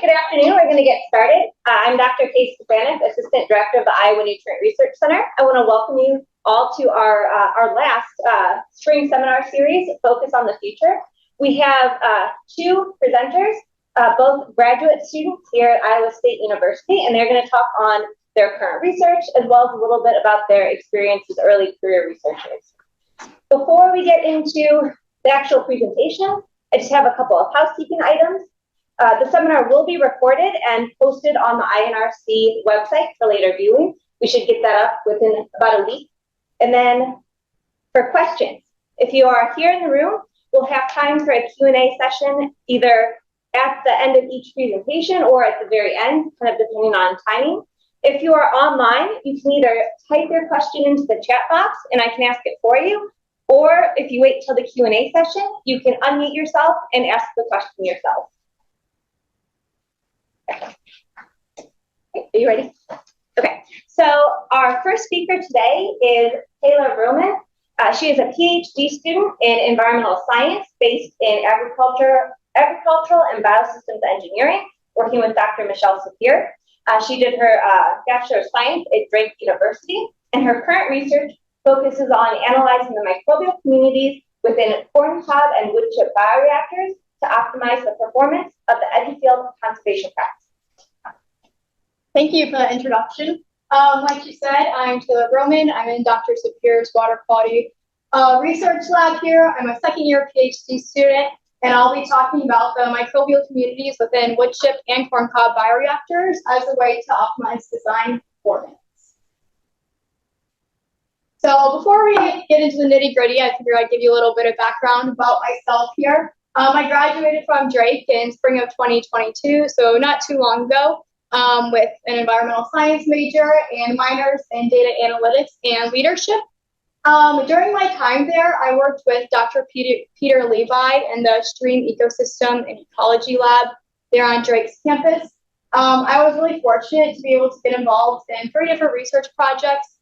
Good afternoon. We're going to get started. I'm Dr. Kate Stefanik, Assistant Director of the Iowa Nutrient Research Center. I want to welcome you all to our last spring seminar series, Focus on the Future. We have two presenters, both graduate students here at Iowa State University, and they're going to talk on their current research as well as a little bit about their experience as early career researchers. Before we get into the actual presentation, I just have a couple of housekeeping items. The seminar will be recorded and posted on the INRC website for later viewing. We should get that up within about a week. And then for questions, if you are here in the room, we'll have time for a Q&A session either at the end of each presentation or at the very end, kind of depending on timing. If you are online, you can either type your question into the chat box and I can ask it for you, or if you wait till the Q&A session, you can unmute yourself and ask the question yourself. Okay, are you ready? Okay, so our first speaker today is Taylor Vroman. She is a PhD student in environmental science based in agricultural and biosystems engineering, working with Dr. Michelle Sapir. She did her Bachelor of Science at Drake University, and her current research focuses on analyzing the microbial communities within corn cob and wood chip bioreactors to optimize the performance of the Edgefield conservation practice. Thank you for that introduction. Like you said, I'm Taylor Vroman. I'm in Dr. Sapir's water quality research lab here. I'm a second-year PhD student, and I'll be talking about the microbial communities within wood chip and corn cob bioreactors as a way to optimize design performance. So before we get into the nitty-gritty, I figure I'd give you a little bit of background about myself here. I graduated from Drake in spring of 2022, so not too long ago, with an environmental science major and minors in data analytics and leadership. During my time there, I worked with Dr. Peter Levi in the Stream Ecosystem and Ecology lab there on Drake's campus. I was really fortunate to be able to get involved in 3 different research projects.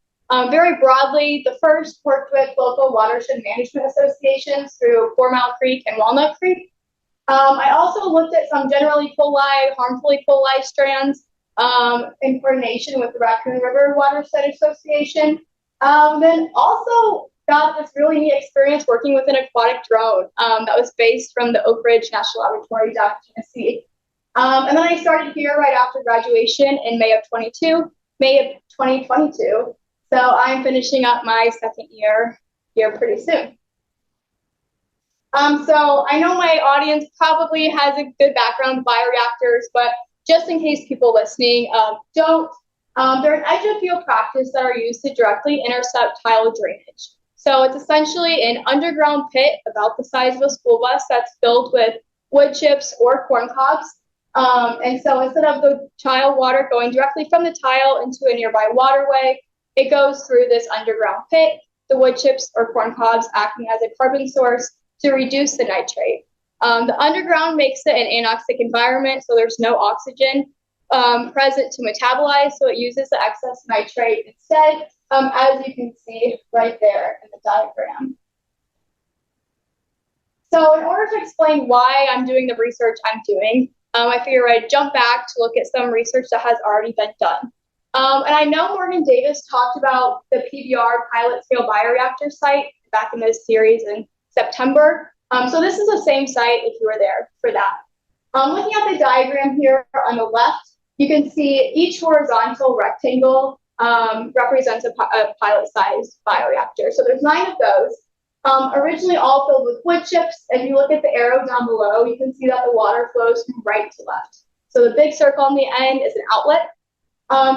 Very broadly, the first worked with local watershed management associations through 4 Mile Creek and Walnut Creek. I also looked at some generally harmful E. coli strands in coordination with the Raccoon River Watershed Association. Then also got this really neat experience working with an aquatic drone that was based from the Oak Ridge National Laboratory down in Tennessee. And then I started here right after graduation in May of 2022. So I'm finishing up my second year here pretty soon. So I know my audience probably has a good background with bioreactors, but just in case people listening don't, they're an edge of field practice that are used to directly intercept tile drainage. So it's essentially an underground pit about the size of a school bus that's filled with wood chips or corn cobs. And so instead of the tile water going directly from the tile into a nearby waterway, it goes through this underground pit, the wood chips or corn cobs acting as a carbon source to reduce the nitrate. The underground makes it an anoxic environment, so there's no oxygen present to metabolize, so it uses the excess nitrate instead, as you can see right there in the diagram. So in order to explain why I'm doing the research I'm doing, I figure I'd jump back to look at some research that has already been done. And I know Morgan Davis talked about the PBR pilot scale bioreactor site back in this series in September. So this is the same site if you were there for that. Looking at the diagram here on the left, you can see each horizontal rectangle represents a pilot-sized bioreactor. So there's 9 of those, originally all filled with wood chips. If you look at the arrow down below, you can see that the water flows from right to left. So the big circle on the end is an outlet.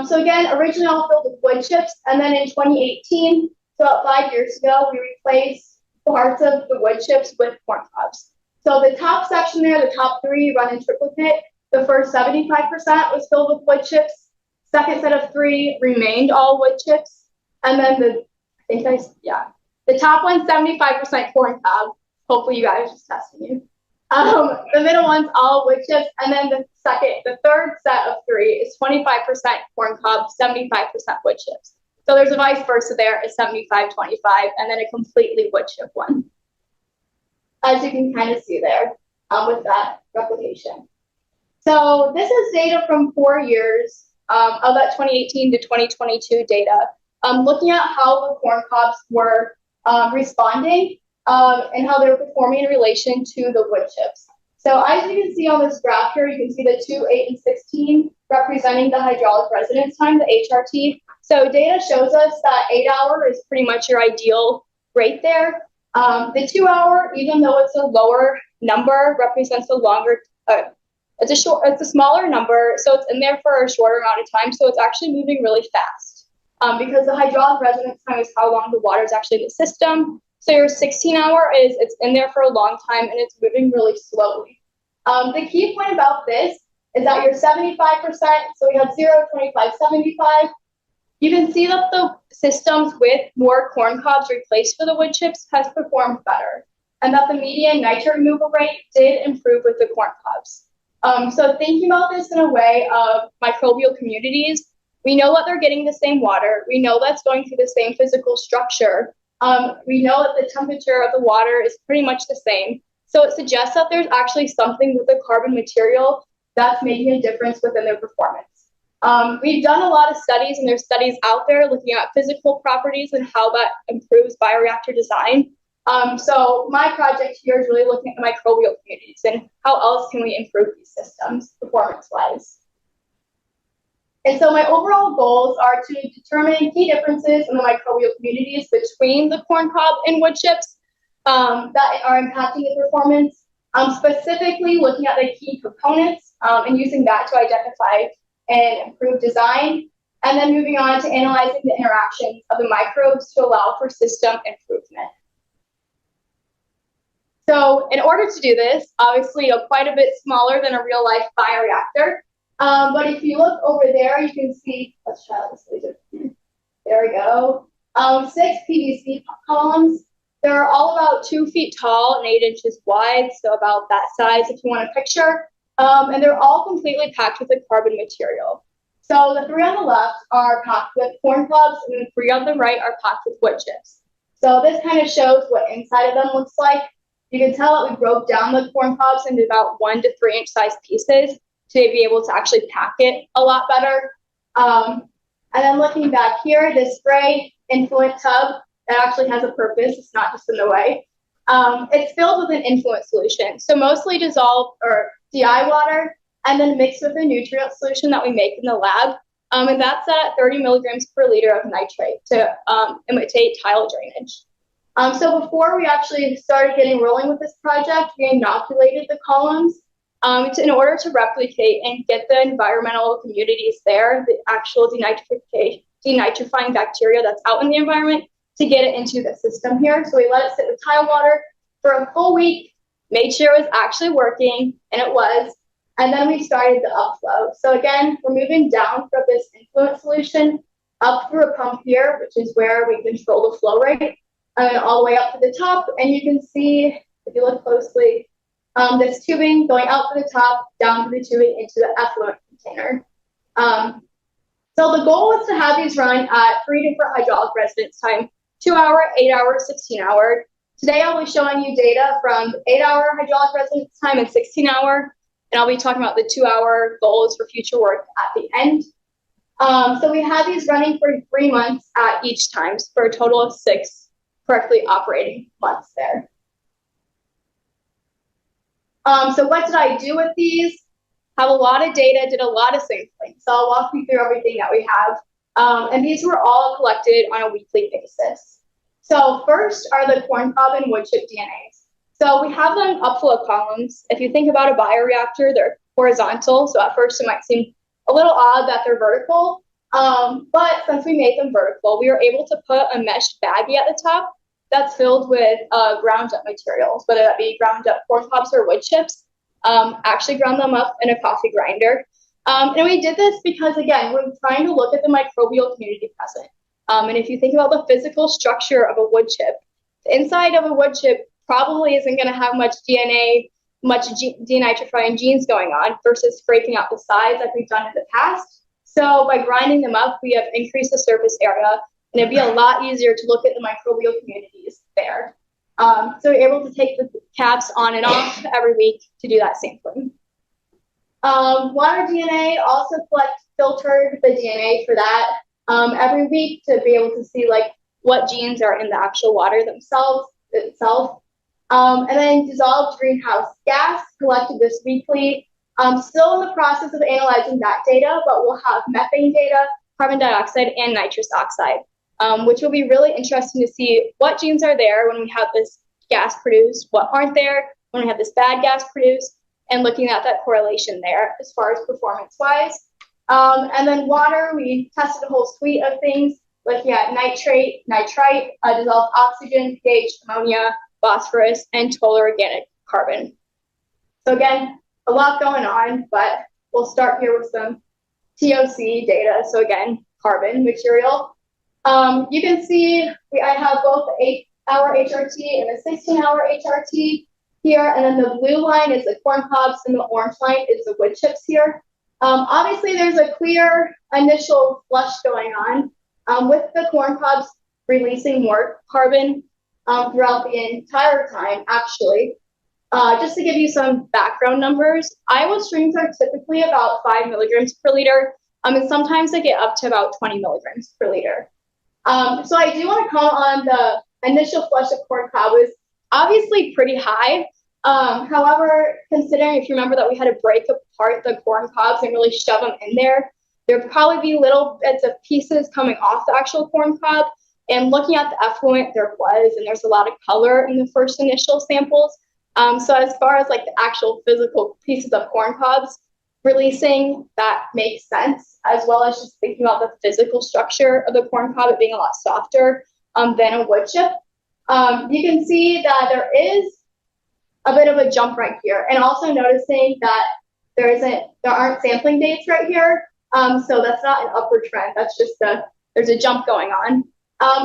So again, originally all filled with wood chips, and then in 2018, so about 5 years ago, we replaced parts of the wood chips with corn cobs. So the top section there, the top 3 run in triplicate. The first 75% was filled with wood chips. Second set of 3 remained all wood chips. And then the top one, 75% corn cob. Hopefully you guys are just testing you. The middle one's all wood chips. And then the third set of 3 is 25% corn cob, 75% wood chips. So there's a vice versa there, a 75-25, and then a completely wood chip one, as you can kind of see there with that replication. So this is data from 4 years of that 2018 to 2022 data, looking at how the corn cobs were responding and how they were performing in relation to the wood chips. So as you can see on this graph here, you can see the 2, 8, and 16 representing the hydraulic residence time, the HRT. So data shows us that 8 hour is pretty much your ideal rate there. The 2 hour, even though it's a lower number, represents a longer, it's a smaller number, so it's in there for a shorter amount of time, so it's actually moving really fast. Because the hydraulic residence time is how long the water is actually in the system. So your 16 hour it's in there for a long time and it's moving really slowly. The key point about this is that your 75%, so we had 0, 25, 75, you can see that the systems with more corn cobs replaced for the wood chips has performed better, and that the median nitrate removal rate did improve with the corn cobs. So thinking about this in a way of microbial communities, we know that they're getting the same water. We know that's going through the same physical structure. We know that the temperature of the water is pretty much the same. So it suggests that there's actually something with the carbon material that's making a difference within their performance. We've done a lot of studies, and there's studies out there looking at physical properties and how that improves bioreactor design. So my project here is really looking at the microbial communities and how else can we improve these systems performance-wise. And so my overall goals are to determine key differences in the microbial communities between the corn cob and wood chips that are impacting the performance, specifically looking at the key components and using that to identify and improve design, and then moving on to analyzing the interactions of the microbes to allow for system improvement. So in order to do this, obviously quite a bit smaller than a real life bioreactor. But if you look over there, you can see, let's try this laser. There we go. 6 PVC columns. They're all about 2 feet tall and 8 inches wide, so about that size if you want a picture. And they're all completely packed with a carbon material. So the 3 on the left are packed with corn cobs, and the 3 on the right are packed with wood chips. So this kind of shows what inside of them looks like. You can tell that we broke down the corn cobs into about 1 to 3 inch size pieces to be able to actually pack it a lot better. And then looking back here, this gray influent tub, that actually has a purpose. It's not just in the way. It's filled with an influent solution. So mostly dissolved or DI water, and then mixed with a nutrient solution that we make in the lab. And that's at 30 milligrams per liter of nitrate to imitate tile drainage. So before we actually started getting rolling with this project, we inoculated the columns in order to replicate and get the environmental communities there, the actual denitrifying bacteria that's out in the environment, to get it into the system here. So we let it sit with tile water for a full week, made sure it was actually working, and it was. And then we started the upflow. So again, we're moving down from this influent solution up through a pump here, which is where we control the flow rate, and all the way up to the top. And you can see, if you look closely, this tubing going out to the top, down to the tubing into the effluent container. So the goal was to have these run at 3 different hydraulic residence time, 2 hour, 8 hour, 16 hour. Today I'll be showing you data from 8 hour hydraulic residence time and 16 hour, and I'll be talking about the 2 hour goals for future work at the end. So we had these running for 3 months at each time, for a total of 6 correctly operating months there. So what did I do with these? Have a lot of data, did a lot of sampling. So I'll walk you through everything that we have. And these were all collected on a weekly basis. So first are the corn cob and wood chip DNAs. So we have them upflow columns. If you think about a bioreactor, they're horizontal. So at first it might seem a little odd that they're vertical. But since we made them vertical, we were able to put a mesh baggie at the top that's filled with ground up materials, whether that be ground up corn cobs or wood chips. Actually ground them up in a coffee grinder. And we did this because, again, we're trying to look at the microbial community present. And if you think about the physical structure of a wood chip, the inside of a wood chip probably isn't going to have much DNA, much denitrifying genes going on versus scraping out the sides like we've done in the past. So by grinding them up, we have increased the surface area, and it'd be a lot easier to look at the microbial communities there. So we're able to take the caps on and off every week to do that sampling. Water DNA, also filtered the DNA for that every week to be able to see like what genes are in the actual water itself. And then dissolved greenhouse gas collected this weekly. Still in the process of analyzing that data, but we'll have methane data, carbon dioxide, and nitrous oxide, which will be really interesting to see what genes are there when we have this gas produced, what aren't there when we have this bad gas produced, and looking at that correlation there as far as performance-wise. And then water, we tested a whole suite of things, looking at nitrate, nitrite, dissolved oxygen, pH, ammonia, phosphorus, and total organic carbon. So again, a lot going on, but we'll start here with some TOC data. So again, carbon material. You can see I have both the 8-hour HRT and the 16-hour HRT here, and then the blue line is the corn cobs and the orange line is the wood chips here. Obviously, there's a clear initial flush going on with the corn cobs releasing more carbon throughout the entire time, actually. Just to give you some background numbers, Iowa streams are typically about 5 milligrams per liter, and sometimes they get up to about 20 milligrams per liter. So I do want to comment on the initial flush of corn cob was obviously pretty high. However, considering if you remember that we had to break apart the corn cobs and really shove them in there, there'd probably be little bits of pieces coming off the actual corn cob. And looking at the effluent, there was, and there's a lot of color in the first initial samples. So as far as like the actual physical pieces of corn cobs releasing, that makes sense, as well as just thinking about the physical structure of the corn cob, it being a lot softer than a wood chip. You can see that there is a bit of a jump right here, and also noticing that there aren't sampling dates right here, so that's not an upward trend. That's just there's a jump going on,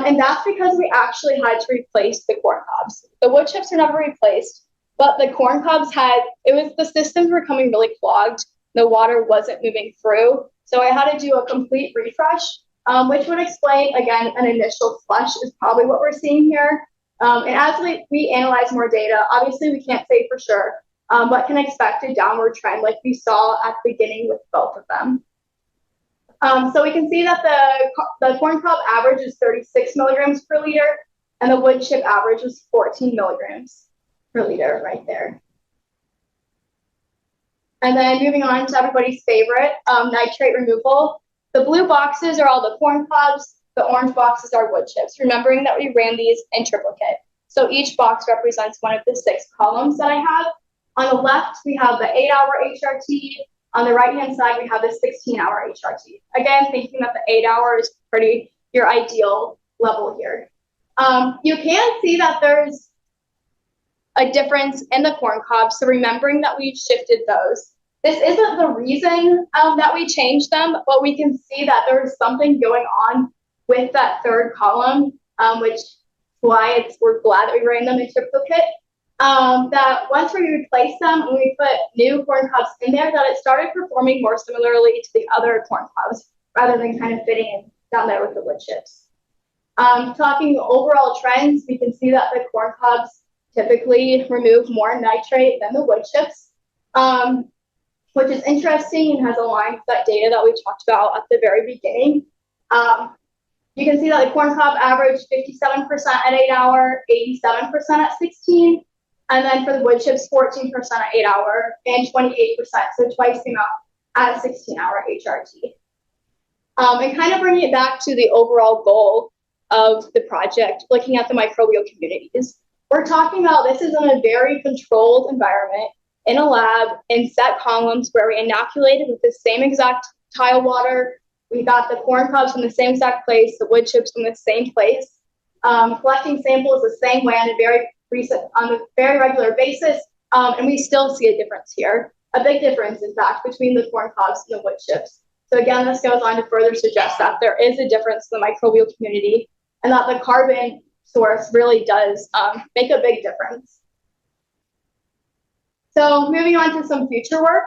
and that's because we actually had to replace the corn cobs. The wood chips are never replaced, but the corn cobs the systems were becoming really clogged. The water wasn't moving through, so I had to do a complete refresh, which would explain again an initial flush is probably what we're seeing here. And as we analyze more data, obviously we can't say for sure, but can expect a downward trend like we saw at the beginning with both of them. So we can see that the corn cob average is 36 milligrams per liter, and the wood chip average was 14 milligrams per liter right there. And then moving on to everybody's favorite, nitrate removal. The blue boxes are all the corn cobs. The orange boxes are wood chips, remembering that we ran these in triplicate. So each box represents one of the 6 columns that I have. On the left, we have the 8-hour HRT. On the right-hand side, we have the 16-hour HRT. Again, thinking that the 8-hour is pretty your ideal level here. You can see that there's a difference in the corn cobs, so remembering that we shifted those. This isn't the reason that we changed them, but we can see that there is something going on with that third column, which is why we're glad that we ran them in triplicate. That once we replaced them and we put new corn cobs in there, that it started performing more similarly to the other corn cobs, rather than kind of fitting in down there with the wood chips. Talking overall trends, we can see that the corn cobs typically remove more nitrate than the wood chips, which is interesting and has aligned with that data that we talked about at the very beginning. You can see that the corn cob averaged 57% at 8-hour, 87% at 16, and then for the wood chips, 14% at 8-hour and 28%, so twice the amount at 16-hour HRT. And kind of bringing it back to the overall goal of the project, looking at the microbial communities. We're talking about this is in a very controlled environment, in a lab, in set columns where we inoculated with the same exact tile water. We got the corn cobs from the same exact place, the wood chips from the same place, collecting samples the same way on a very regular basis, and we still see a difference here, a big difference, in fact, between the corn cobs and the wood chips. So again, this goes on to further suggest that there is a difference in the microbial community, and that the carbon source really does make a big difference. So moving on to some future work.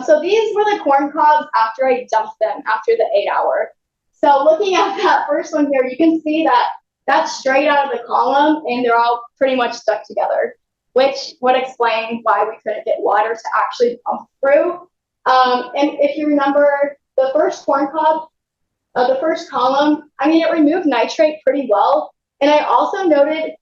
So these were the corn cobs after I dumped them after the 8-hour. So looking at that first one here, you can see that that's straight out of the column and they're all pretty much stuck together, which would explain why we couldn't get water to actually pump through. And if you remember the first corn cob, the first column, I mean, it removed nitrate pretty well. And I also noted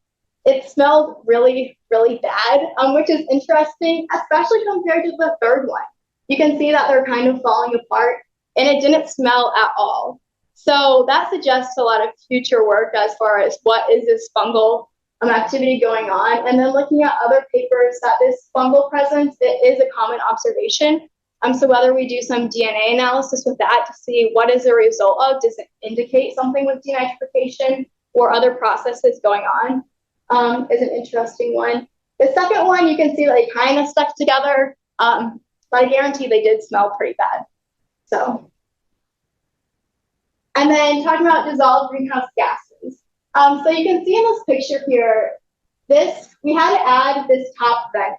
it smelled really, really bad, which is interesting, especially compared to the third one. You can see that they're kind of falling apart, and it didn't smell at all. So that suggests a lot of future work as far as what is this fungal activity going on. And then looking at other papers that this fungal presence, it is a common observation. So whether we do some DNA analysis with that to see what is the result of, does it indicate something with denitrification or other processes going on, is an interesting one. The second one, you can see they kind of stuck together, but I guarantee they did smell pretty bad. So, and then talking about dissolved greenhouse gases. So you can see in this picture here, we had to add this top vent.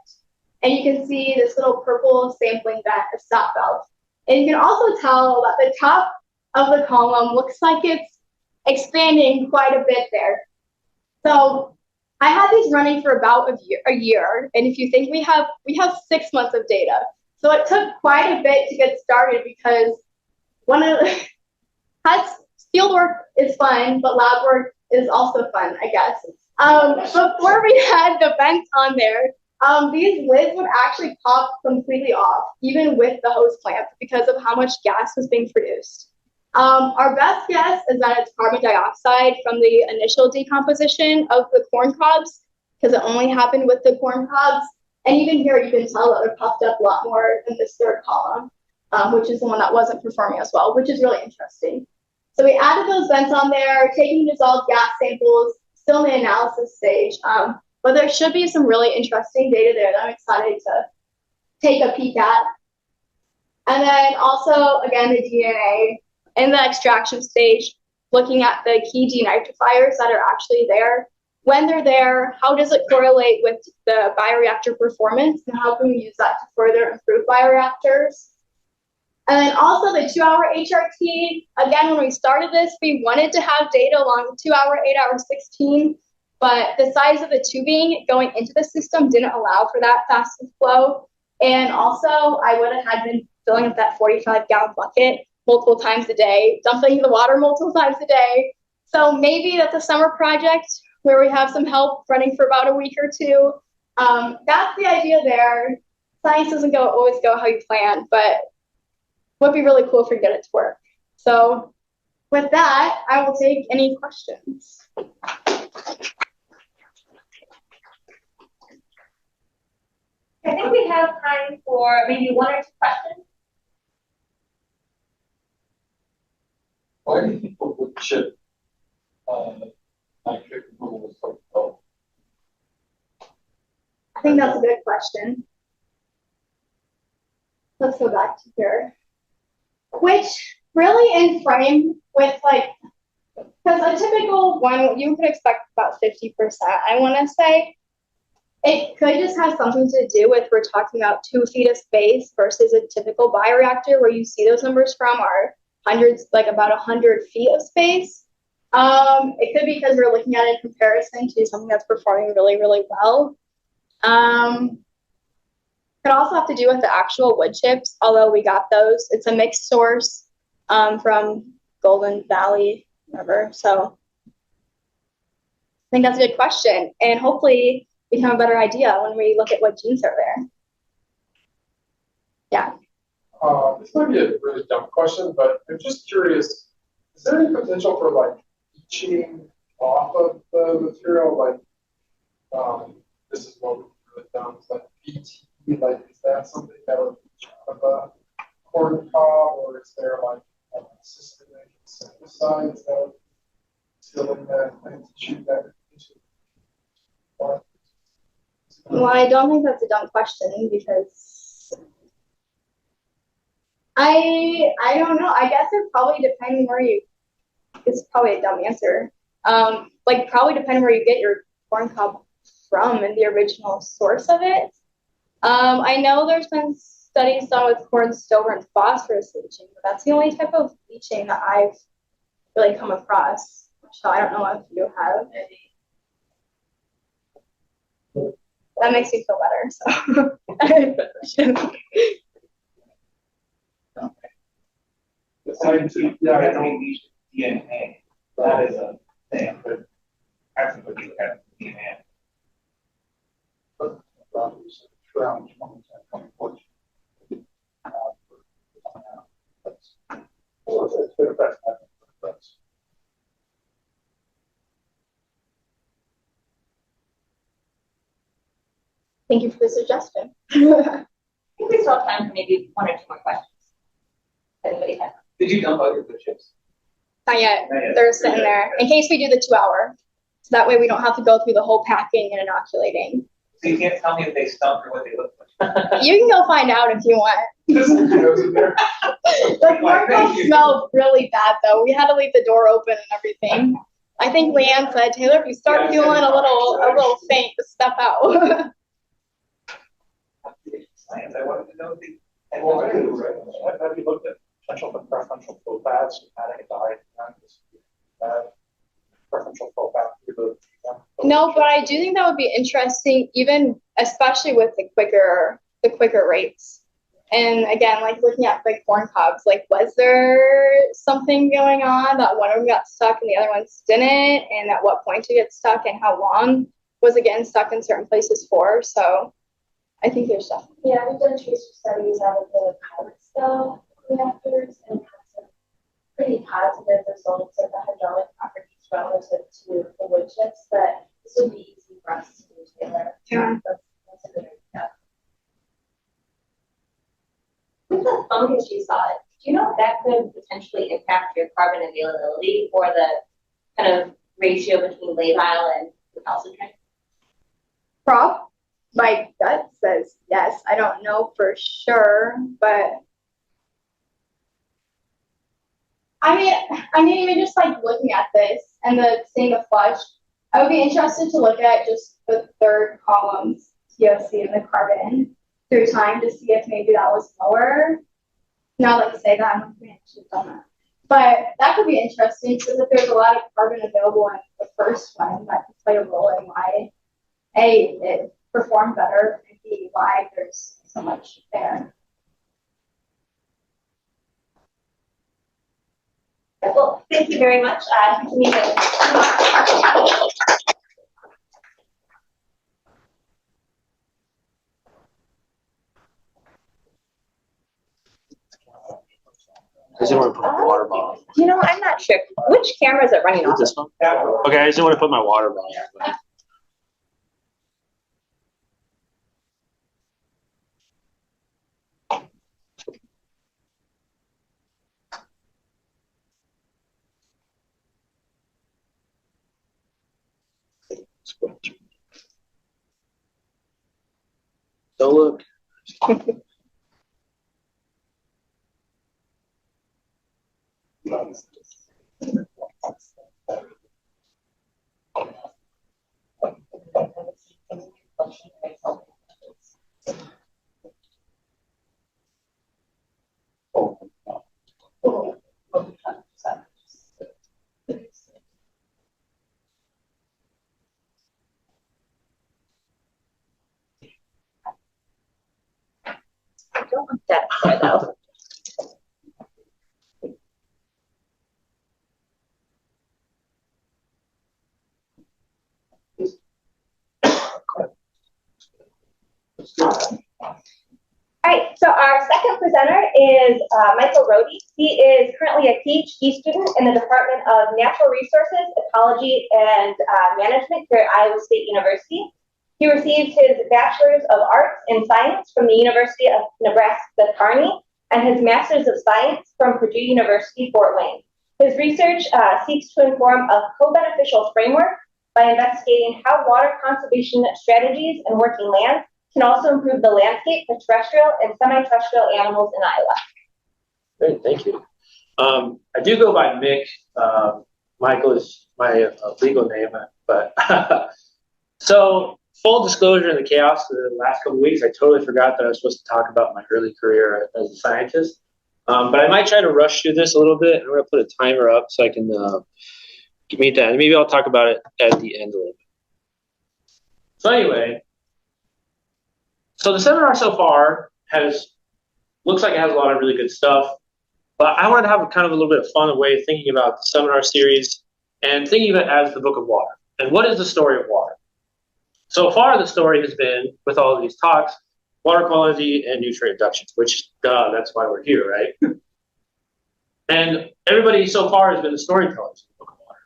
And you can see this little purple sampling vent, a stop valve. And you can also tell that the top of the column looks like it's expanding quite a bit there. So I had these running for about a year. And if you think we have 6 months of data. So it took quite a bit to get started because field work is fun, but lab work is also fun, I guess. Before we had the vents on there, these lids would actually pop completely off, even with the hose clamp, because of how much gas was being produced. Our best guess is that it's carbon dioxide from the initial decomposition of the corn cobs, because it only happened with the corn cobs. And even here, you can tell that they're puffed up a lot more than this third column, which is the one that wasn't performing as well, which is really interesting. So we added those vents on there, taking dissolved gas samples, still in the analysis stage. But there should be some really interesting data there that I'm excited to take a peek at. And then also, again, the DNA in the extraction stage, looking at the key denitrifiers that are actually there. When they're there, how does it correlate with the bioreactor performance, and how can we use that to further improve bioreactors? And then also the 2-hour HRT. Again, when we started this, we wanted to have data along the 2-hour, 8-hour, 16. But the size of the tubing going into the system didn't allow for that fast flow. And also, I would have had been filling up that 45-gallon bucket multiple times a day, dumping the water multiple times a day. So maybe that's a summer project where we have some help running for about a week or two. That's the idea there. Science doesn't always go how you plan, but would be really cool if we get it to work. So with that, I will take any questions. I think we have time for maybe 1 or 2 questions. Why do people would chip nitric removal so low? I think that's a good question. Let's go back to here. Which really in frame with because a typical one, you could expect about 50%, I want to say. It could just have something to do with we're talking about 2 feet of space versus a typical bioreactor where you see those numbers from are hundreds, like about 100 feet of space. It could be because we're looking at it in comparison to something that's performing really, really well. Could also have to do with the actual wood chips, although we got those. It's a mixed source from Golden Valley, whatever. So I think that's a good question. And hopefully we have a better idea when we look at what genes are there. Yeah. This might be a really dumb question, but I'm just curious, is there any potential for leaching off of the material? This is what we've really done, is BT, is that something that would leach out of a corn cob, or is there a systemic insecticides that would still in that and to shoot that into? Well, I don't think that's a dumb question because I don't know. I guess it probably depends where you. It's probably a dumb answer. Probably depending where you get your corn cob from and the original source of it. I know there's been studies done with corn stover and phosphorus leaching, but that's the only type of leaching that I've really come across. So I don't know if you have any. That makes me feel better. So Yeah, I have to know. release DNA. That is a thing, but everybody would have DNA. Around 2014. It's been a best. Thank you for the suggestion. I think we still have time for maybe one or two more questions. If anybody has. Did you dump out your wood chips? Not yet. Not yet. They're sitting there in case we do the 2 hour. So that way we don't have to go through the whole packing and inoculating. So you can't tell me if they stunk or what they look like. You can go find out if you want. Just goes in there. The corncob smelled really bad though. We had to leave the door open and everything. I think Leanne said, Taylor, if you start feeling a little faint, just step out. Science, I wanted to know if they. Have you looked at potential for preferential flow paths, adding a diet? Preferential flow path through the. No, but I do think that would be interesting, even especially with the quicker rates. And again, like looking at big corn cobs, like was there something going on that one of them got stuck and the other ones didn't? And at what point to get stuck and how long was it getting stuck in certain places for? So I think there's stuff. Yeah, we've done tracer studies out of the pilot scale reactors and had some pretty positive results of the hydraulic properties relative to the wood chips, but this would be easy for us to do, Taylor. Yeah. That's a good idea. With the fungus you saw, do you know if that could potentially impact your carbon availability or the kind of ratio between labile and recalcitrant? Prob, my gut says yes. I don't know for sure, but I mean, even just like looking at this and seeing the flush, I would be interested to look at just the third columns, TOC and the carbon through time to see if maybe that was lower. Now, like say that, I'm not going to done that. But that could be interesting because if there's a lot of carbon available in the first one, that could play a role in why A, it performed better, and B, why there's so much there. Well, thank you very much. Continue to- I just want to put my water bottle. You know, I'm not sure. Which camera is it running off? This one? Okay, I just want to put my water bottle. So look. I don't want that there, though. All right, so our second presenter is Michael Rohde. He is currently a PhD student in the Department of Natural Resources, Ecology, and Management here at Iowa State University. He received his Bachelor's of Arts in Science from the University of Nebraska-Kearney and his Master's of Science from Purdue University, Fort Wayne. His research seeks to inform a co-beneficial framework by investigating how water conservation strategies and working lands can also improve the landscape for terrestrial and semi-terrestrial animals in Iowa. Great, thank you. I do go by Mick. Michael is my legal name, but so full disclosure in the chaos of the last couple of weeks, I totally forgot that I was supposed to talk about my early career as a scientist. But I might try to rush through this a little bit. I'm going to put a timer up so I can meet that. And maybe I'll talk about it at the end a little bit. So anyway, so the seminar so far looks like it has a lot of really good stuff. But I wanted to have a kind of a little bit of fun way of thinking about the seminar series and thinking of it as the book of water. And what is the story of water? So far, the story has been, with all of these talks, water quality and nutrient reduction, which, that's why we're here, right? And everybody so far has been the storytellers of the book of water.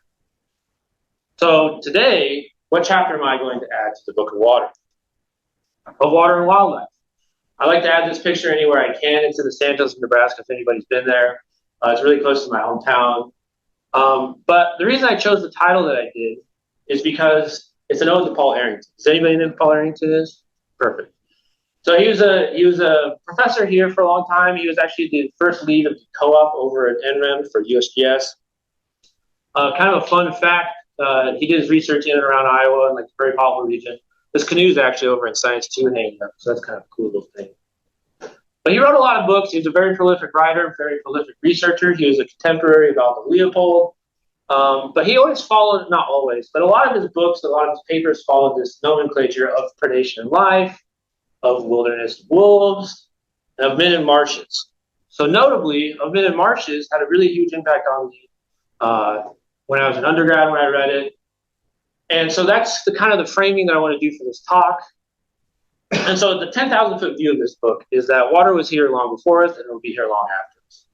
So today, what chapter am I going to add to the book of water? Of water and wildlife. I like to add this picture anywhere I can. It's in the Santos, Nebraska, if anybody's been there. It's really close to my hometown. But the reason I chose the title that I did is because it's an ode to Paul Arrington. Does anybody know who Paul Arrington is? Perfect. So he was a professor here for a long time. He was actually the first lead of the co-op over at NREM for USGS. Kind of a fun fact, he did his research in and around Iowa and like the Prairie Poplar region. This canoe is actually over in Science 2 hanging up, so that's kind of a cool little thing. But he wrote a lot of books. He was a very prolific writer, very prolific researcher. He was a contemporary of Aldo Leopold. But he always followed, not always, but a lot of his books, a lot of his papers followed this nomenclature of predation and life, of wilderness wolves, and of men in marshes. So notably, of men in marshes had a really huge impact on me when I was an undergrad, when I read it. And so that's the kind of the framing that I want to do for this talk. And so the 10,000 foot view of this book is that water was here long before us and it will be here long after us.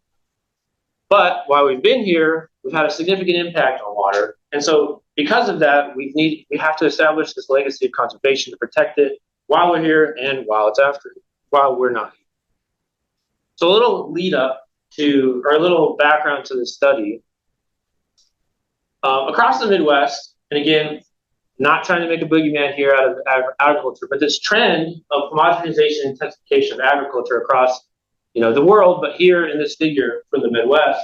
But while we've been here, we've had a significant impact on water. And so because of that, we have to establish this legacy of conservation to protect it while we're here and while it's after, while we're not here. So a little lead up to, or a little background to this study. Across the Midwest, and again, not trying to make a boogeyman here out of agriculture, but this trend of homogenization and intensification of agriculture across, the world, but here in this figure from the Midwest,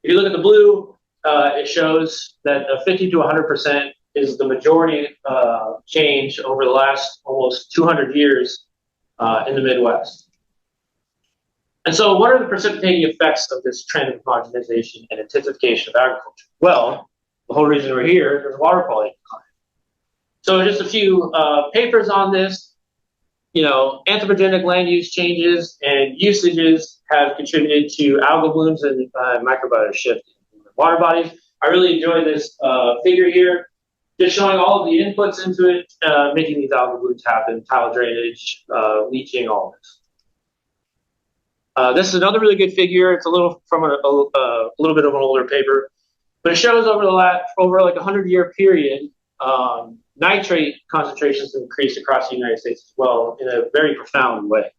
if you look at the blue, it shows that 50 to 100% is the majority change over the last almost 200 years in the Midwest. And so what are the precipitating effects of this trend of homogenization and intensification of agriculture? Well, the whole reason we're here, there's water quality decline. So just a few papers on this. Anthropogenic land use changes and usages have contributed to algal blooms and microbial shift in water bodies. I really enjoy this figure here, just showing all of the inputs into it, making these algal blooms happen, tile drainage, leaching, all this. This is another really good figure. It's a little from a little bit of an older paper, but it shows over like a 100-year period, nitrate concentrations increased across the United States as well in a very profound way.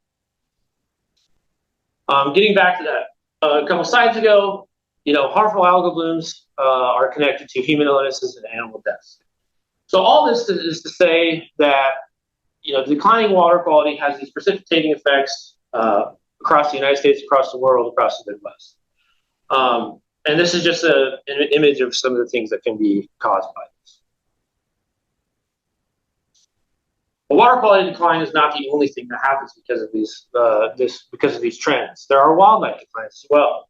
Getting back to that, a couple slides ago, harmful algal blooms are connected to human illnesses and animal deaths. So all this is to say that declining water quality has these precipitating effects across the United States, across the world, across the Midwest. And this is just an image of some of the things that can be caused by this. But water quality decline is not the only thing that happens because of these trends. There are wildlife declines as well.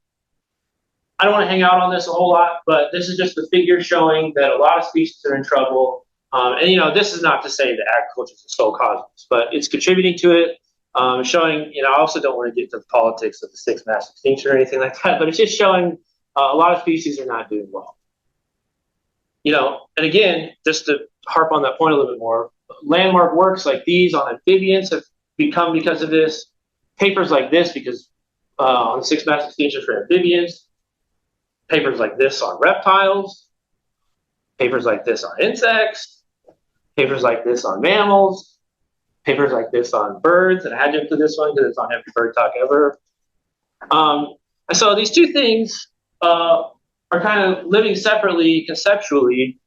I don't want to hang out on this a whole lot, but this is just a figure showing that a lot of species are in trouble. And this is not to say that agriculture is the sole cause of this, but it's contributing to it. Showing, I also don't want to get to the politics of the sixth mass extinction or anything like that, but it's just showing a lot of species are not doing well. And again, just to harp on that point a little bit more, landmark works like these on amphibians have become because of this. Papers like this because on the sixth mass extinction for amphibians. Papers like this on reptiles. Papers like this on insects. Papers like this on mammals. Papers like this on birds, and I had to include this one because it's on every bird talk ever. And so these two things are kind of living separately conceptually,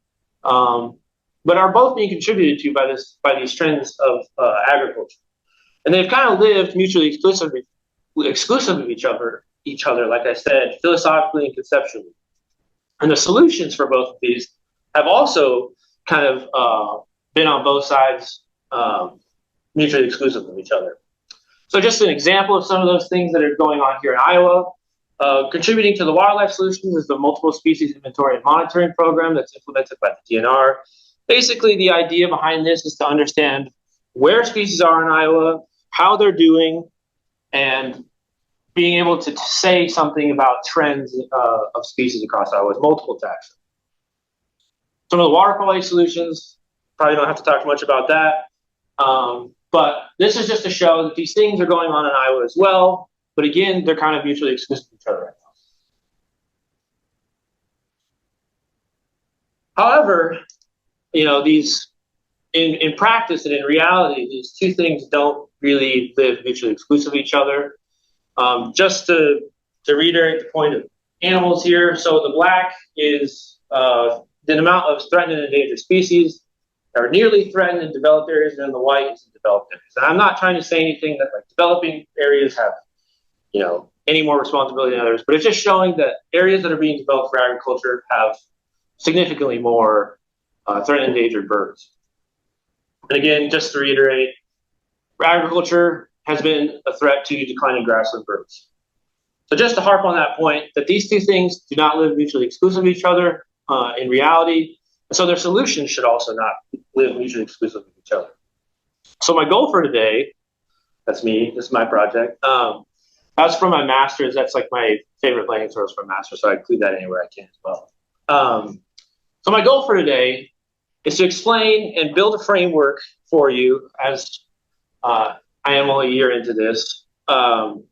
but are both being contributed to by these trends of agriculture, and they've kind of lived mutually exclusive of each other, like I said, philosophically and conceptually. And the solutions for both of these have also kind of been on both sides. Mutually exclusive of each other. So just an example of some of those things that are going on here in Iowa. Contributing to the wildlife solutions is the multiple species inventory and monitoring program that's implemented by the DNR. Basically, the idea behind this is to understand where species are in Iowa, how they're doing, and being able to say something about trends of species across Iowa with multiple taxa. Some of the water quality solutions, probably don't have to talk too much about that. But this is just to show that these things are going on in Iowa as well. But again, they're kind of mutually exclusive to each other right now. However, you know, these in practice and in reality, these two things don't really live mutually exclusive of each other. Just to reiterate the point of animals here, so the black is the amount of threatened and endangered species that are nearly threatened in developed areas, and then the white is in developed areas. And I'm not trying to say anything that like developing areas have, you know, any more responsibility than others, but it's just showing that areas that are being developed for agriculture have significantly more threatened and endangered birds. And again, just to reiterate, agriculture has been a threat to declining grassland birds. So just to harp on that point, that these two things do not live mutually exclusive of each other in reality. So their solutions should also not live mutually exclusive of each other. So my goal for today, that's me, this is my project. That's for my master's. That's like my favorite landing source for master's, so I include that anywhere I can as well. So my goal for today is to explain and build a framework for you as I am only a year into this, to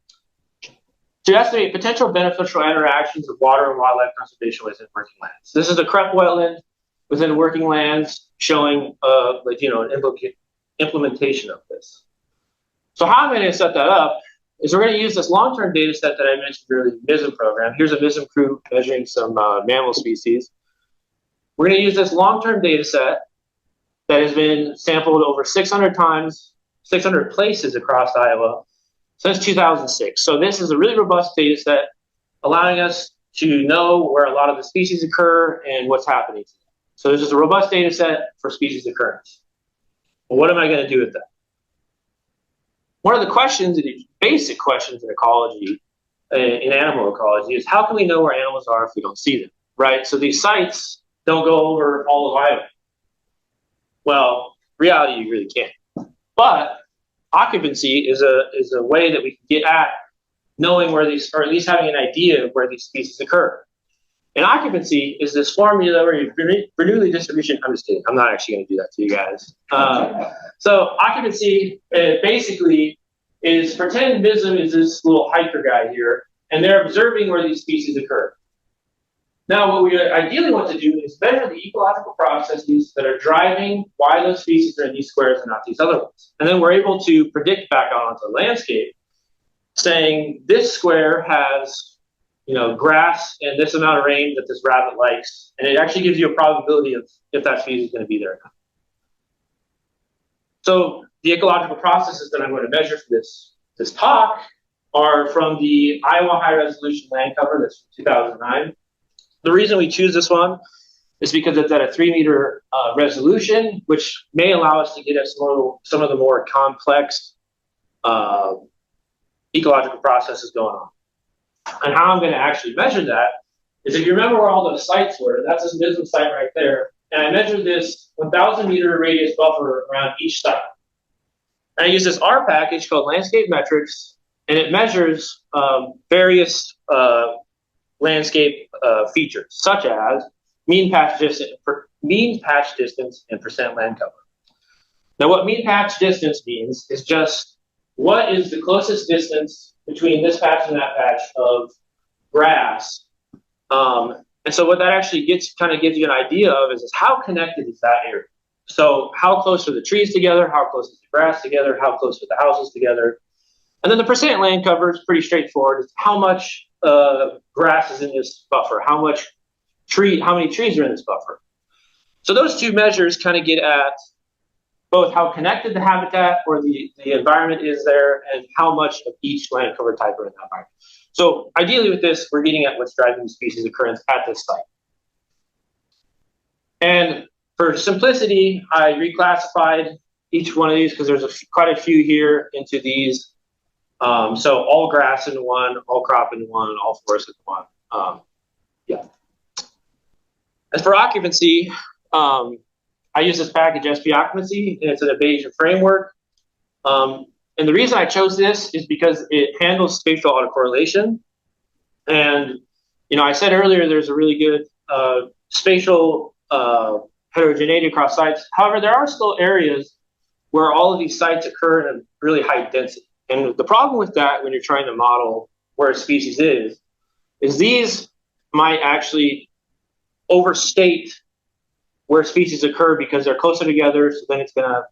estimate potential beneficial interactions of water and wildlife conservation within working lands. This is a CREP wetland within working lands showing like, you know, an implementation of this. So how I'm going to set that up is we're going to use this long-term data set that I mentioned earlier, the MISM program. Here's a MISM crew measuring some mammal species. We're going to use this long-term data set that has been sampled over 600 times, 600 places across Iowa since 2006. So this is a really robust data set allowing us to know where a lot of the species occur and what's happening to them. So this is a robust data set for species occurrence. Well, what am I going to do with that? One of the questions, basic questions in ecology, in animal ecology, is how can we know where animals are if we don't see them, right? So these sites don't go over all of Iowa. Well, reality, you really can't. But occupancy is a way that we can get at knowing where these, or at least having an idea of where these species occur. And occupancy is this formula where you Bernoulli distribution. I'm just kidding. I'm not actually going to do that to you guys. So occupancy basically is, pretend MISM is this little hiker guy here, and they're observing where these species occur. Now, what we ideally want to do is measure the ecological processes that are driving why those species are in these squares and not these other ones. And then we're able to predict back out onto the landscape, saying this square has, you know, grass and this amount of rain that this rabbit likes. And it actually gives you a probability of if that species is going to be there or not. So the ecological processes that I'm going to measure for this talk are from the Iowa High Resolution Land Cover, that's from 2009. The reason we choose this one is because it's at a 3-meter resolution, which may allow us to get at some of the more complex ecological processes going on. And how I'm going to actually measure that is, if you remember where all those sites were, that's this MISM site right there. And I measured this 1,000-meter radius buffer around each site. And I use this R package called Landscape Metrics, and it measures various landscape features, such as mean patch distance and percent land cover. Now, what mean patch distance means is just what is the closest distance between this patch and that patch of grass. And so what that actually kind of gives you an idea of is how connected is that area. So how close are the trees together? How close is the grass together? How close are the houses together? And then the percent land cover is pretty straightforward. It's how much grass is in this buffer, how many trees are in this buffer. So those two measures kind of get at both how connected the habitat or the environment is there, and how much of each land cover type are in that environment. So ideally with this, we're getting at what's driving the species occurrence at this site. And for simplicity, I reclassified each one of these because there's quite a few here into these. So all grass into one, all crop into one, all forest into one. Yeah. As for occupancy, I use this package SP Occupancy, and it's an Bayesian framework. And the reason I chose this is because it handles spatial autocorrelation. And, I said earlier there's a really good spatial heterogeneity across sites. However, there are still areas where all of these sites occur in a really high density. And the problem with that when you're trying to model where a species is these might actually overstate where species occur because they're closer together. So then it's going to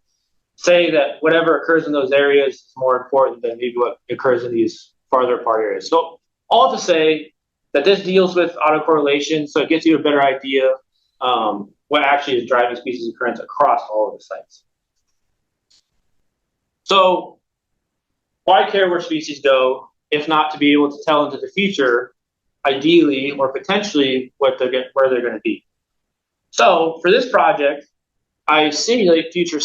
say that whatever occurs in those areas is more important than maybe what occurs in these farther apart areas. So all to say that this deals with autocorrelation, so it gives you a better idea what actually is driving species occurrence across all of the sites. So why care where species go, if not to be able to tell into the future, ideally or potentially where they're going to be? So for this project, I simulate future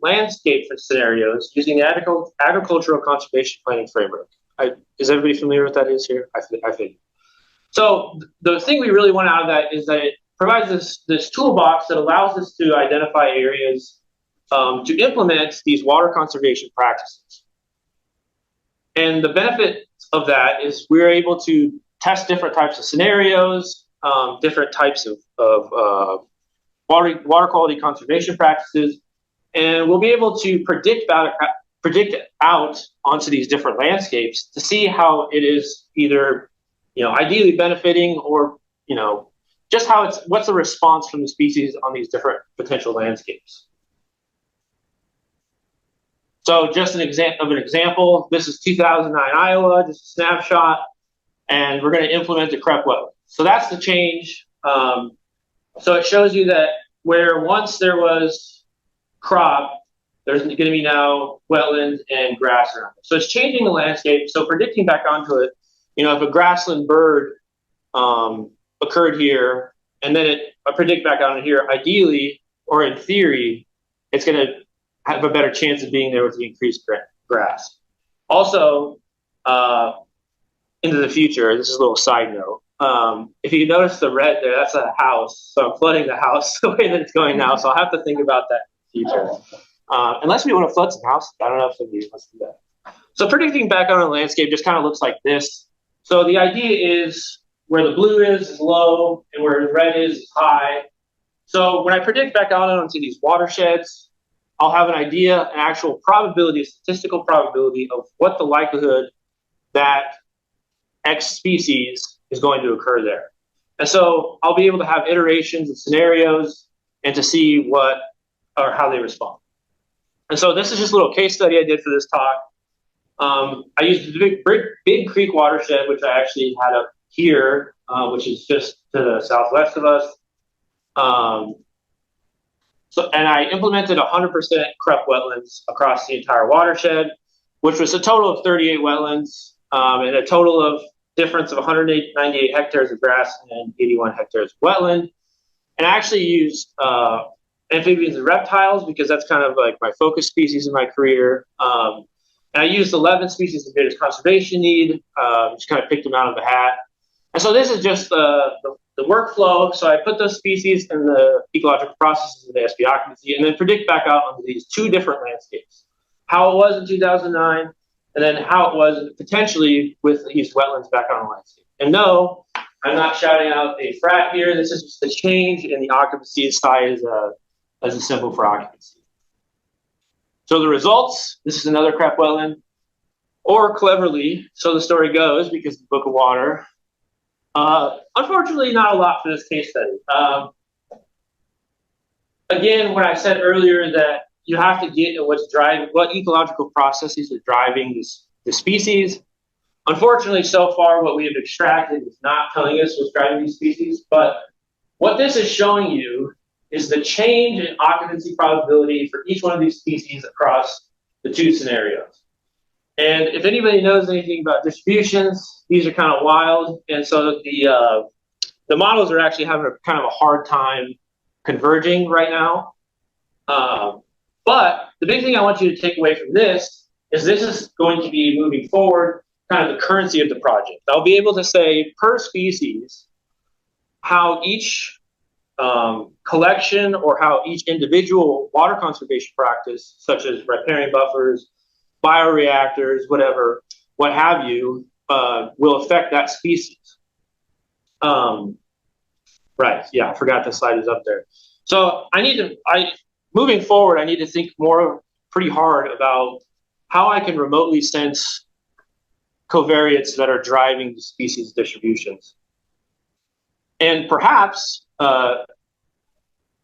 landscape scenarios using the agricultural conservation planning framework. Is everybody familiar with what that is here? I think. So the thing we really want out of that is that it provides this toolbox that allows us to identify areas to implement these water conservation practices. And the benefit of that is we're able to test different types of scenarios, different types of water quality conservation practices, and we'll be able to predict out onto these different landscapes to see how it is either, ideally benefiting or, just what's the response from the species on these different potential landscapes. So just an example, this is 2009 Iowa, just a snapshot, and we're going to implement the crepe wetland. So that's the change. So it shows you that where once there was crop, there's going to be now wetland and grass around it. So it's changing the landscape. So predicting back onto it, if a grassland bird occurred here, and then I predict back onto here, ideally, or in theory, it's going to have a better chance of being there with the increased grass. Also, into the future, this is a little side note. If you notice the red there, that's a house. So I'm flooding the house the way that it's going now. So I'll have to think about that in the future. Unless we want to flood some houses. I don't know if somebody wants to do that. So predicting back on a landscape just kind of looks like this. So the idea is where the blue is low and where the red is high. So when I predict back out onto these watersheds, I'll have an idea, an actual probability, a statistical probability of what the likelihood that X species is going to occur there. And so I'll be able to have iterations of scenarios and to see what or how they respond. And so this is just a little case study I did for this talk. I used the big creek watershed, which I actually had up here, which is just to the southwest of us. And I implemented 100% crepe wetlands across the entire watershed, which was a total of 38 wetlands and a total of difference of 198 hectares of grass and 81 hectares of wetland. And I actually used amphibians and reptiles because that's kind of like my focus species in my career. And I used 11 species of greatest conservation need, just kind of picked them out of the hat. And so this is just the workflow. So I put those species in the ecological processes of the SP occupancy and then predict back out onto these two different landscapes, how it was in 2009, and then how it was potentially with these wetlands back on the landscape. And no, I'm not shouting out a frat here. This is just a change in the occupancy size as a symbol for occupancy. So the results, this is another crepe wetland, or cleverly, so the story goes, because the book of water. Unfortunately, not a lot for this case study. Again, when I said earlier that you have to get at what ecological processes are driving the species. Unfortunately, so far, what we have extracted is not telling us what's driving these species, but what this is showing you is the change in occupancy probability for each one of these species across the two scenarios. And if anybody knows anything about distributions, these are kind of wild. And so the models are actually having a kind of a hard time converging right now. But the big thing I want you to take away from this is going to be moving forward, kind of the currency of the project. I'll be able to say per species how each collection or how each individual water conservation practice, such as riparian buffers, bioreactors, whatever, what have you, will affect that species. Right, yeah, I forgot the slide is up there. So moving forward, I need to think pretty hard about how I can remotely sense covariates that are driving the species distributions. And perhaps,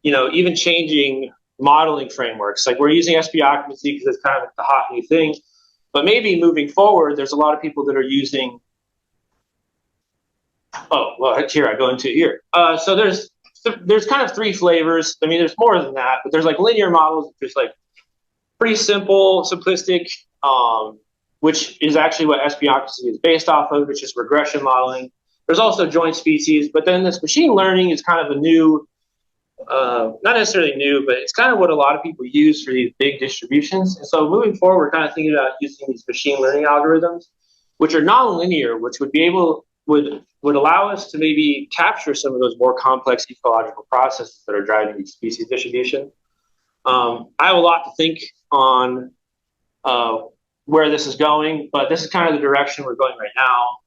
even changing modeling frameworks. Like we're using SP occupancy because it's kind of the hot new thing, but maybe moving forward, there's a lot of people that are using, here I go into it here. So there's kind of three flavors. I mean, there's more than that, but there's like linear models, just like pretty simple, simplistic, which is actually what SP occupancy is based off of, which is regression modeling. There's also joint species, but then this machine learning is kind of a new, not necessarily new, but it's kind of what a lot of people use for these big distributions. And so moving forward, we're kind of thinking about using these machine learning algorithms, which are nonlinear, which would allow us to maybe capture some of those more complex ecological processes that are driving these species distribution. I have a lot to think on where this is going, but this is kind of the direction we're going right now.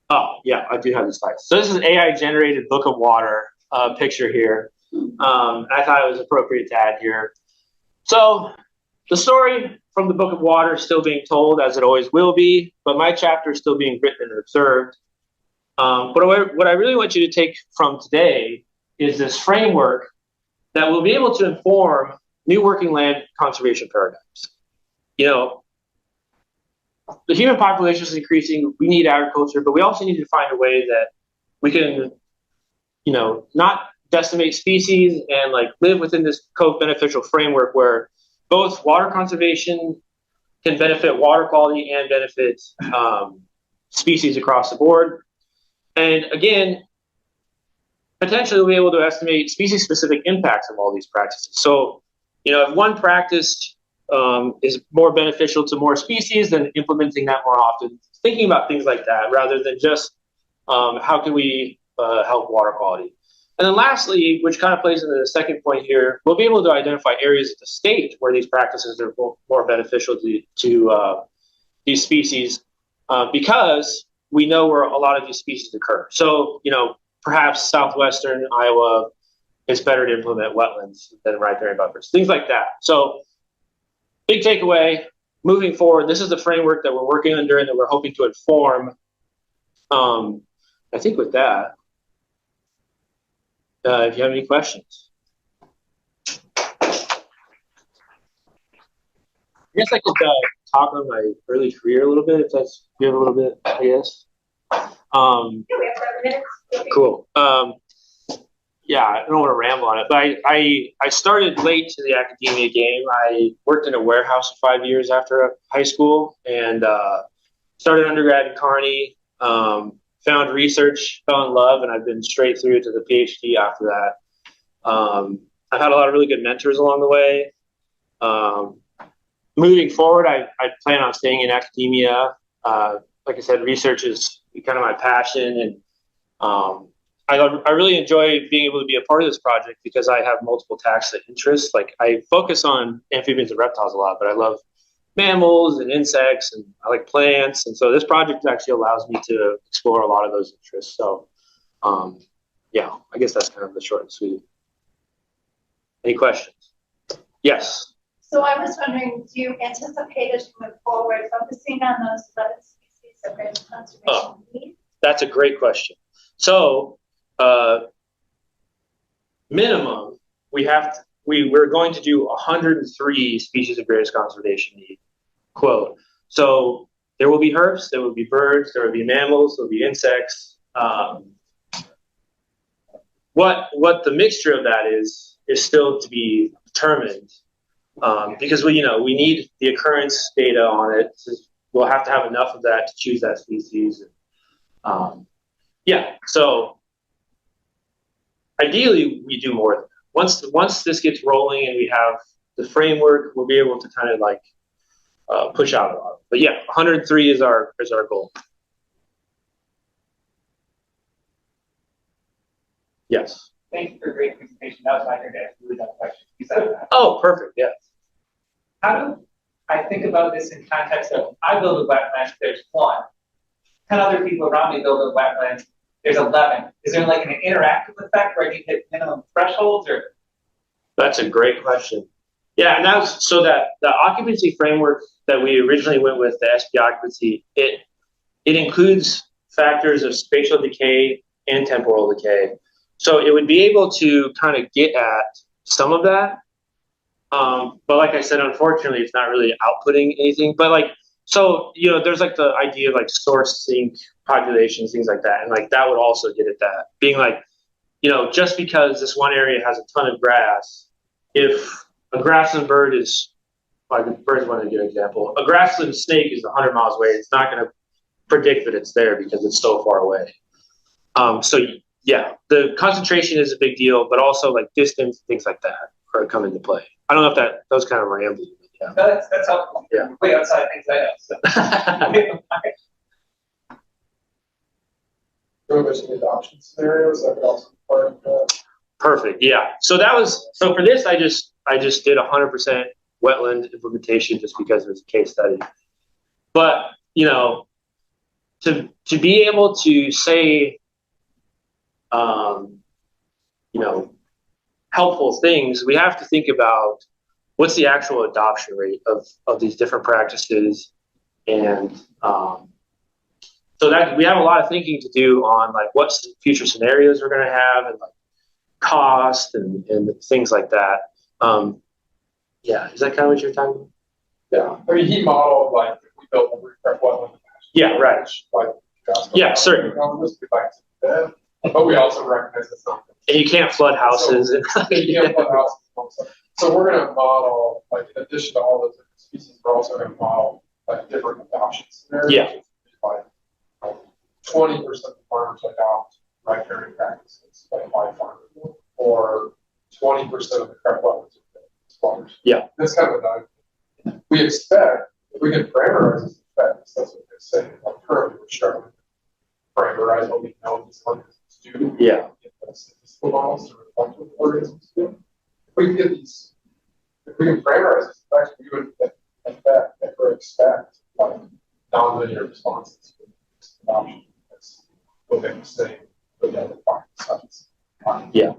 Oh, yeah, I do have the slides. So this is an AI-generated book of water picture here. I thought it was appropriate to add here. So the story from the book of water is still being told, as it always will be, but my chapter is still being written and observed. But what I really want you to take from today is this framework that will be able to inform new working land conservation paradigms. The human population is increasing. We need agriculture, but we also need to find a way that we can, not decimate species and like live within this co-beneficial framework where both water conservation can benefit water quality and benefit species across the board. And again, potentially we'll be able to estimate species-specific impacts of all these practices. So, if one practice is more beneficial to more species, then implementing that more often, thinking about things like that rather than just how can we help water quality. And then lastly, which kind of plays into the second point here, we'll be able to identify areas of the state where these practices are more beneficial to these species because we know where a lot of these species occur. So, perhaps southwestern Iowa, it's better to implement wetlands than riparian buffers, things like that. So big takeaway, moving forward, this is the framework that we're working under and that we're hoping to inform. I think with that, if you have any questions. I guess I could talk on my early career a little bit, if that's good a little bit, I guess. Yeah, we have 7 minutes. Cool. Yeah, I don't want to ramble on it, but I started late to the academia game. I worked in a warehouse for 5 years after high school and started undergrad in Kearney, found research, fell in love, and I've been straight through to the PhD after that. I've had a lot of really good mentors along the way. Moving forward, I plan on staying in academia. Like I said, research is kind of my passion, and I really enjoy being able to be a part of this project because I have multiple tacit interests. Like I focus on amphibians and reptiles a lot, but I love mammals and insects, and I like plants. And so this project actually allows me to explore a lot of those interests. So, yeah, I guess that's kind of the short and sweet. Any questions? Yes. So I was wondering, do you anticipate as you move forward focusing on those 11 species of greatest conservation need? That's a great question. So, minimum, we're going to do 103 species of greatest conservation need, quote. So there will be herps, there will be birds, there will be mammals, there will be insects. What the mixture of that is still to be determined because we need the occurrence data on it. We'll have to have enough of that to choose that species. Yeah, so ideally we do more than that. Once this gets rolling and we have the framework, we'll be able to kind of like push out a lot. But yeah, 103 is our goal. Yes. Thank you for a great presentation. That was my turn to ask really dumb question. You said that. Oh, perfect, yeah. How do I think about this in context of I build a wetland, there's 1. 10 other people around me build a wetland, there's 11. Is there like an interactive effect where I need to hit minimum thresholds or? That's a great question. Yeah, and that's so that the occupancy framework that we originally went with, the SP occupancy, it includes factors of spatial decay and temporal decay. So it would be able to kind of get at some of that. But like I said, unfortunately, it's not really outputting anything. But like, so, you know, there's like the idea of like source sink populations, things like that. And like that would also get at that. Being like, you know, just because this one area has a ton of grass, if a grassland bird is, like, the bird's one a good example. A grassland snake is 100 miles away. It's not going to predict that it's there because it's so far away. So yeah, the concentration is a big deal, but also like distance, things like that are come into play. I don't know if that was kind of rambling. Yeah. No, that's helpful. Yeah. Way outside things I know. So. Prohibition adoption scenarios, that could also be part of that. Perfect. Yeah. So that was, so for this, I just did 100% wetland implementation just because it was a case study. But, you know, to be able to say, you know, helpful things, we have to think about what's the actual adoption rate of these different practices. And so that we have a lot of thinking to do on like what future scenarios we're going to have and like cost and things like that. Yeah, is that kind of what you're talking about? Yeah, I mean, he modeled like, if we built a refresh wetland. Yeah, right. Like, Yeah, certainly. But we also recognize it's not. And you can't flood houses. You can't flood houses. So we're gonna model, like, in addition to all the different species, we're also gonna model like different adoption scenarios. Yeah. Like 20% of farmers adopt riparian practices, like my farm, or 20% of the crop wetlands farmers. Yeah. That's kind of an we expect, if we can parameterize this effect, that's what they're saying. Like currently we're struggling to parameterize what we know these organisms do. Yeah. Statistical models to reflect what organisms do. If we can get these, if we can parameterize this effect, we would expect like nonlinear responses to adoption. That's what they were saying with the other parts. Yeah.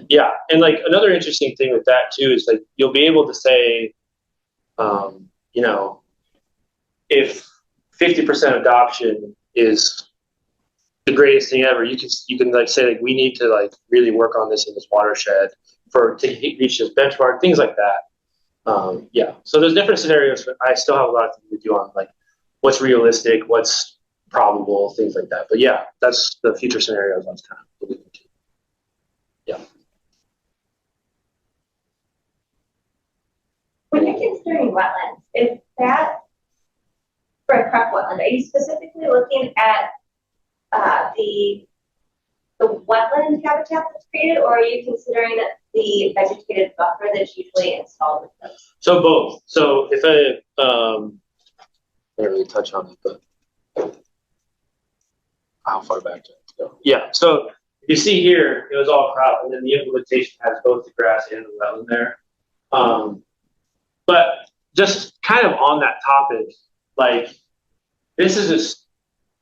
Yeah. And like another interesting thing with that too is like you'll be able to say, you know, if 50% adoption is the greatest thing ever, you can like say like we need to like really work on this in this watershed to reach this benchmark, things like that. Yeah. So there's different scenarios, but I still have a lot of things to do on like what's realistic, what's probable, things like that. But yeah, that's the future scenarios I was kind of alluding to. Yeah. When you're considering wetlands, is that for a crop wetland? Are you specifically looking at the wetland habitat that's created, or are you considering the vegetated buffer that's usually installed with those? So both. So if I didn't really touch on it, but how far back to go? Yeah. So you see here, it was all crop, and then the implementation has both the grass and the wetland there. But just kind of on that topic, like this is just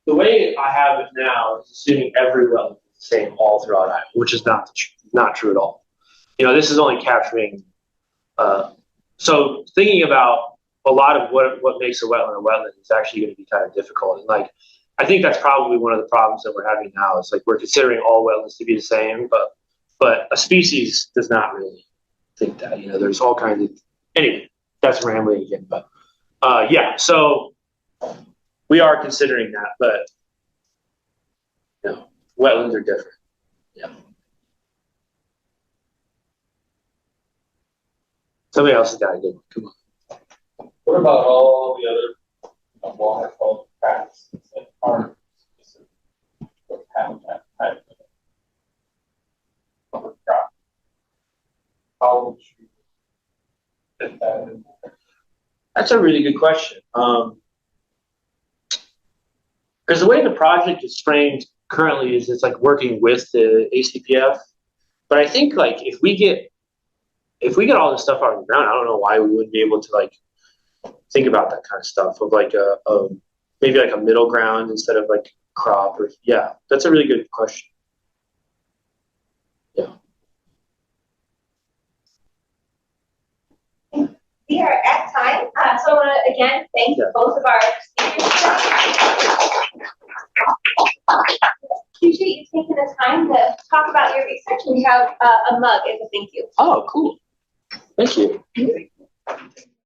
the way I have it now is assuming every wetland is the same all throughout Iowa, which is not true at all. You know, this is only capturing. So thinking about a lot of what makes a wetland is actually going to be kind of difficult. And like, I think that's probably one of the problems that we're having now. It's like we're considering all wetlands to be the same, but a species does not really think that. You know, there's all kinds of. Anyway, that's rambling again, but yeah. So we are considering that, but you know, wetlands are different. Yeah. Somebody else has got a good one. Come on. What about all the other water quality practices that aren't specific to habitat type of crop? How would you fit that in? That's a really good question. Because the way the project is framed currently is it's like working with the ACPF. But I think like if we get all this stuff out of the ground, I don't know why we wouldn't be able to like think about that kind of stuff of like a maybe like a middle ground instead of like crop or yeah, that's a really good question. Yeah. We are at time, so I want to again thank both of our speakers today. Appreciate you taking the time to talk about your research, and we have a mug as a thank you. Oh, cool. Thank you.